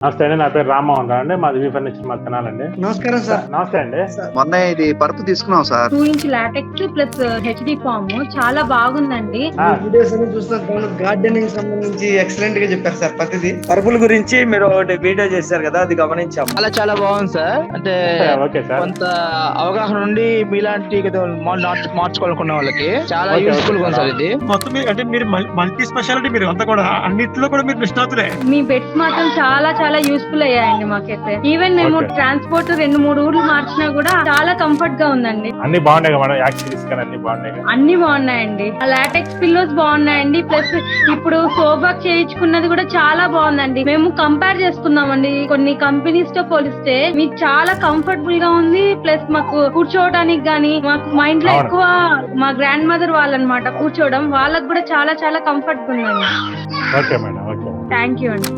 నమస్తే అండి. నా పేరు రామ్మోహన్ రావు అండి. మాది వి ఫర్నిచర్ మా తెనాలండి. నమస్కారం సార్. నమస్తే అండి. మొన్న ఇది పరుపు తీసుకున్నాం sir. 2 inch latex plus HD foam చాలా బాగుందండి. వీడియోస్ అన్ని చూస్తున్నా గార్డెనింగ్ సంబంధించి ఎక్సలెంట్ గా చెప్పారు సార్. ప్రతిదీ పరుపుల గురించి మీరు ఒకటి వీడియో చేశారు కదా, అది గమనించాం. చాలా బాగుంది సార్. అంటే ఓకే సార్. కొంత అవగాహన నుండి మీలాంటి మార్చుకోవాలనుకున్న వాళ్ళకి చాలా యూస్ఫుల్ గా ఉంది సార్ ఇది. మొత్తం అంటే మీరు మల్టీ స్పెషాలిటీ, మీరు అంతా కూడా అన్నిట్లో కూడా మీరు నిష్ణాతులే. మీ బెడ్స్ మాత్రం చాలా యూస్ఫుల్ అయ్యాయండి మాకైతే. ఈవెన్ మేము ట్రాన్స్పోర్ట్ 2-3 ఊర్లు మార్చినా కూడా చాలా కంఫర్ట్ గా ఉందండి. అన్ని బాగున్నాయి కదా మేడం, యాక్సెసరీస్ కానీ అన్ని బాగున్నాయి. అన్ని బాగున్నాయండి. లాటెక్స్ పిల్లోస్ బాగున్నాయండి. ప్లస్ ఇప్పుడు సోబాక్ చేయించుకున్నది కూడా చాలా బాగుందండి. మేము కంపేర్ చేసుకున్నామండి కొన్ని కంపెనీస్ తో పోలిస్తే. మీకు చాలా కంఫర్టబుల్ గా ఉంది. ప్లస్ మాకు కూర్చోవడానికి గానీ, మాకు మా ఇంట్లో ఎక్కువ మా గ్రాండ్ మదర్ వాళ్ళనమాట కూర్చోవడం, వాళ్ళకి కూడా చాలా కంఫర్ట్ ఉందండి. Okay madam. Okay, thank you అండి.